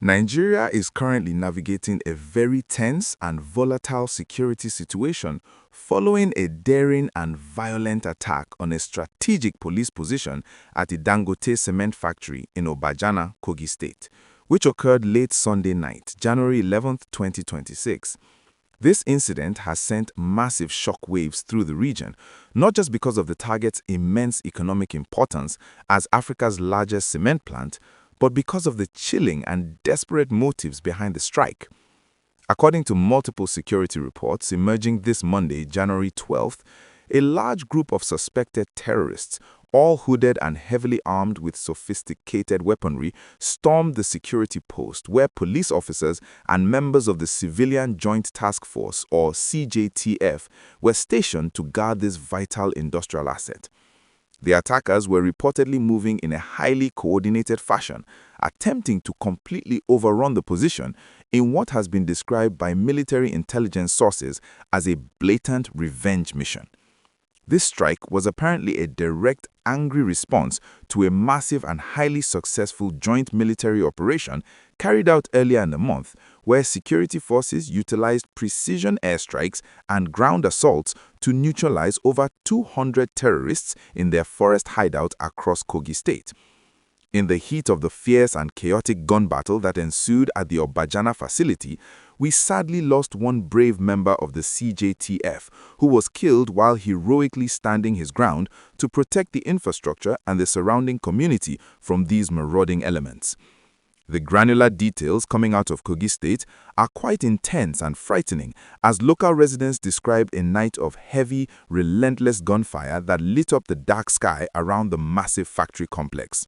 Nigeria is currently navigating a very tense and volatile security situation following a daring and violent attack on a strategic police position at the Dangote cement factory in Obajana, Kogi State, which occurred late Sunday night, January 11, 2026. This incident has sent massive shockwaves through the region, not just because of the target's immense economic importance as Africa's largest cement plant, but because of the chilling and desperate motives behind the strike. According to multiple security reports emerging this Monday, January 12th, a large group of suspected terrorists, all hooded and heavily armed with sophisticated weaponry, stormed the security post where police officers and members of the Civilian Joint Task Force, or CJTF, were stationed to guard this vital industrial asset. The attackers were reportedly moving in a highly coordinated fashion, attempting to completely overrun the position in what has been described by military intelligence sources as a blatant revenge mission. This strike was apparently a direct, angry response to a massive and highly successful joint military operation carried out earlier in the month, where security forces utilized precision airstrikes and ground assaults to neutralize over 200 terrorists in their forest hideout across Kogi State. In the heat of the fierce and chaotic gun battle that ensued at the Obajana facility, we sadly lost one brave member of the CJTF who was killed while heroically standing his ground to protect the infrastructure and the surrounding community from these marauding elements. The granular details coming out of Kogi State are quite intense and frightening, as local residents described a night of heavy, relentless gunfire that lit up the dark sky around the massive factory complex.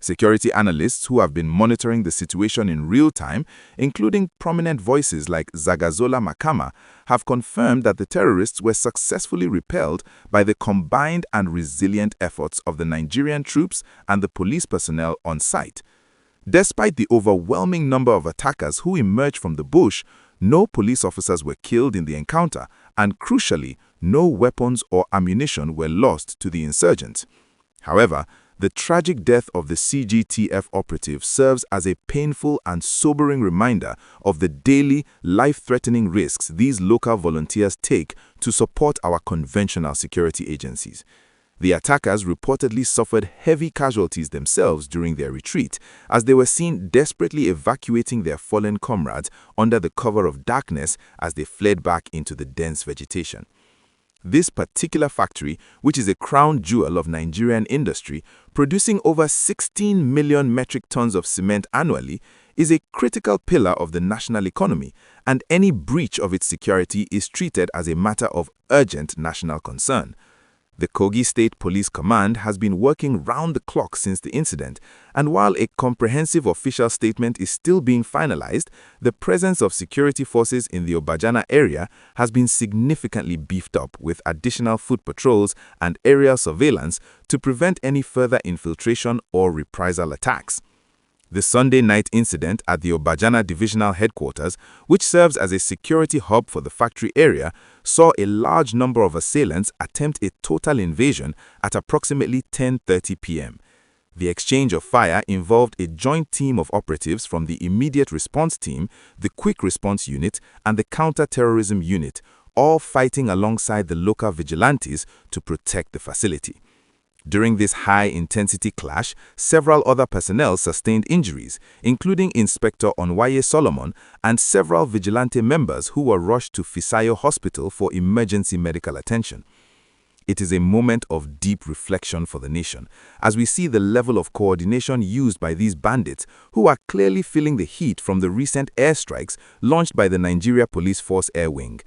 Security analysts who have been monitoring the situation in real time, including prominent voices like Zagazola Makama, have confirmed that the terrorists were successfully repelled by the combined and resilient efforts of the Nigerian troops and the police personnel on site. Despite the overwhelming number of attackers who emerged from the bush, no police officers were killed in the encounter, and crucially, no weapons or ammunition were lost to the insurgents. However, the tragic death of the CJTF operative serves as a painful and sobering reminder of the daily, life-threatening risks these local volunteers take to support our conventional security agencies. The attackers reportedly suffered heavy casualties themselves during their retreat, as they were seen desperately evacuating their fallen comrades under the cover of darkness as they fled back into the dense vegetation. This particular factory, which is a crown jewel of Nigerian industry, producing over 16 million metric tons of cement annually, is a critical pillar of the national economy, and any breach of its security is treated as a matter of urgent national concern. The Kogi State Police Command has been working round the clock since the incident, and while a comprehensive official statement is still being finalized, the presence of security forces in the Obajana area has been significantly beefed up with additional foot patrols and aerial surveillance to prevent any further infiltration or reprisal attacks. The Sunday night incident at the Obajana Divisional Headquarters, which serves as a security hub for the factory area, saw a large number of assailants attempt a total invasion at approximately 10:30 p.m. The exchange of fire involved a joint team of operatives from the Immediate Response Team, the Quick Response Unit, and the Counter-Terrorism Unit, all fighting alongside the local vigilantes to protect the facility. During this high-intensity clash, several other personnel sustained injuries, including Inspector Onwaye Solomon and several vigilante members who were rushed to Fisayo Hospital for emergency medical attention. It is a moment of deep reflection for the nation, as we see the level of coordination used by these bandits, who are clearly feeling the heat from the recent airstrikes launched by the Nigeria Police Force Air Wing.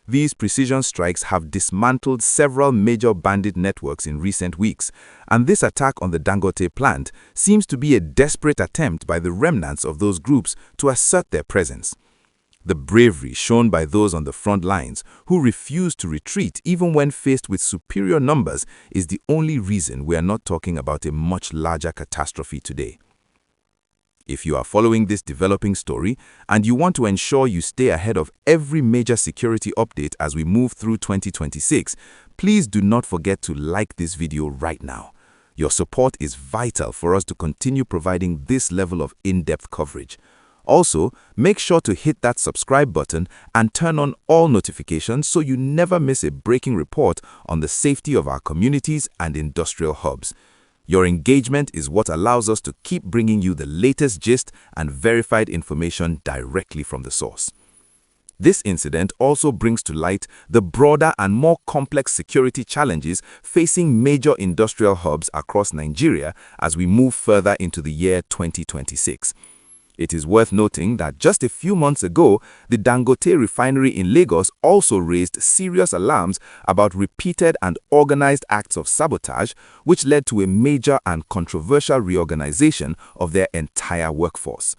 These precision strikes have dismantled several major bandit networks in recent weeks, and this attack on the Dangote plant seems to be a desperate attempt by the remnants of those groups to assert their presence. The bravery shown by those on the front lines, who refuse to retreat even when faced with superior numbers, is the only reason we are not talking about a much larger catastrophe today. If you are following this developing story and you want to ensure you stay ahead of every major security update as we move through 2026, please do not forget to like this video right now. Your support is vital for us to continue providing this level of in-depth coverage. Also, make sure to hit that subscribe button and turn on all notifications so you never miss a breaking report on the safety of our communities and industrial hubs. Your engagement is what allows us to keep bringing you the latest gist and verified information directly from the source. This incident also brings to light the broader and more complex security challenges facing major industrial hubs across Nigeria as we move further into the year 2026. It is worth noting that just a few months ago, the Dangote refinery in Lagos also raised serious alarms about repeated and organized acts of sabotage, which led to a major and controversial reorganization of their entire workforce.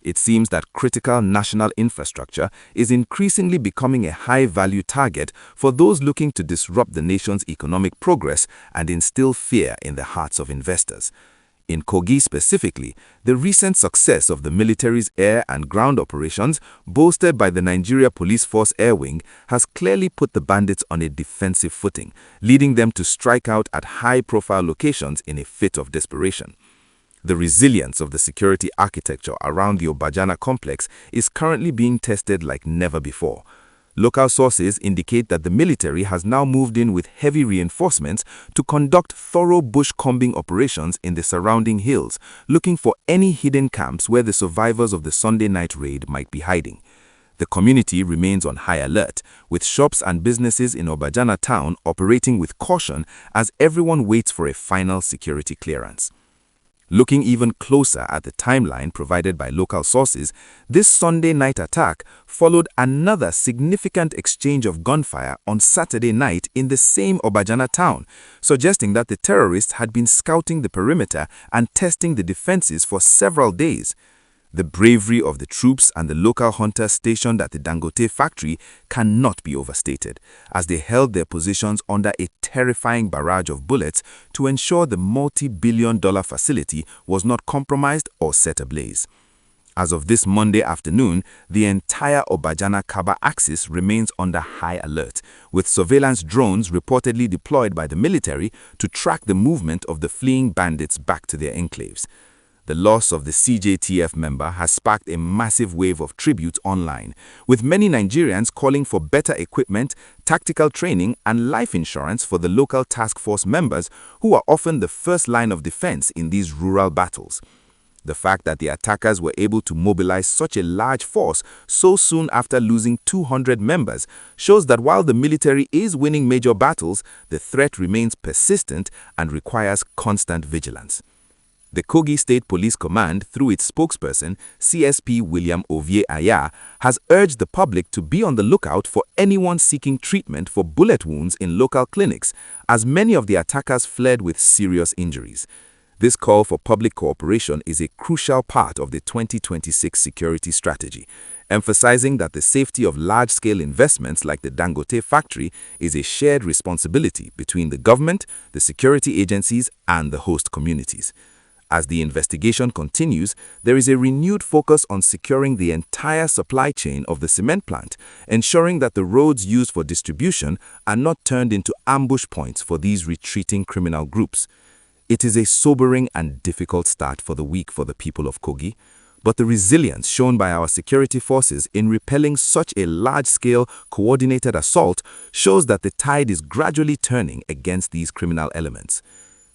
It seems that critical national infrastructure is increasingly becoming a high-value target for those looking to disrupt the nation's economic progress and instill fear in the hearts of investors. In Kogi specifically, the recent success of the military's air and ground operations, boasted by the Nigeria Police Force Air Wing, has clearly put the bandits on a defensive footing, leading them to strike out at high-profile locations in a fit of desperation. The resilience of the security architecture around the Obajana complex is currently being tested like never before. Local sources indicate that the military has now moved in with heavy reinforcements to conduct thorough bush-combing operations in the surrounding hills, looking for any hidden camps where the survivors of the Sunday night raid might be hiding. The community remains on high alert, with shops and businesses in Obajana town operating with caution as everyone waits for a final security clearance. Looking even closer at the timeline provided by local sources, this Sunday night attack followed another significant exchange of gunfire on Saturday night in the same Obajana town, suggesting that the terrorists had been scouting the perimeter and testing the defenses for several days. The bravery of the troops and the local hunters stationed at the Dangote factory cannot be overstated, as they held their positions under a terrifying barrage of bullets to ensure the multi-billion-dollar facility was not compromised or set ablaze. As of this Monday afternoon, the entire Obajana Kaba axis remains under high alert, with surveillance drones reportedly deployed by the military to track the movement of the fleeing bandits back to their enclaves. The loss of the CJTF member has sparked a massive wave of tributes online, with many Nigerians calling for better equipment, tactical training, and life insurance for the local task force members who are often the first line of defense in these rural battles. The fact that the attackers were able to mobilize such a large force so soon after losing 200 members shows that while the military is winning major battles, the threat remains persistent and requires constant vigilance. The Kogi State Police Command, through its spokesperson, CSP William Ovie Aya, has urged the public to be on the lookout for anyone seeking treatment for bullet wounds in local clinics, as many of the attackers fled with serious injuries. This call for public cooperation is a crucial part of the 2026 security strategy, emphasizing that the safety of large-scale investments like the Dangote factory is a shared responsibility between the government, the security agencies, and the host communities. As the investigation continues, there is a renewed focus on securing the entire supply chain of the cement plant, ensuring that the roads used for distribution are not turned into ambush points for these retreating criminal groups. It is a sobering and difficult start for the week for the people of Kogi, but the resilience shown by our security forces in repelling such a large-scale, coordinated assault shows that the tide is gradually turning against these criminal elements.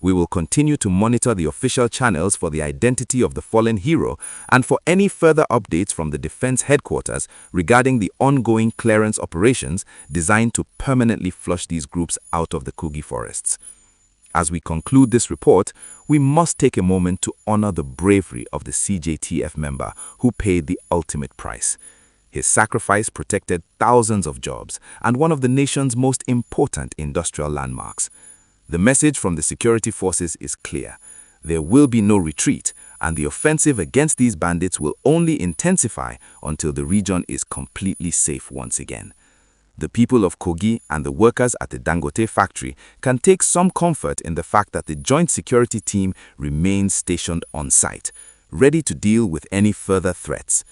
We will continue to monitor the official channels for the identity of the fallen hero and for any further updates from the Defense Headquarters regarding the ongoing clearance operations designed to permanently flush these groups out of the Kogi forests. As we conclude this report, we must take a moment to honor the bravery of the CJTF member who paid the ultimate price. His sacrifice protected thousands of jobs and one of the nation's most important industrial landmarks. The message from the security forces is clear. There will be no retreat, and the offensive against these bandits will only intensify until the region is completely safe once again. The people of Kogi and the workers at the Dangote factory can take some comfort in the fact that the joint security team remains stationed on site, ready to deal with any further threats.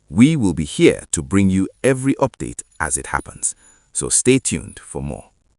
We will be here to bring you every update as it happens, so stay tuned for more.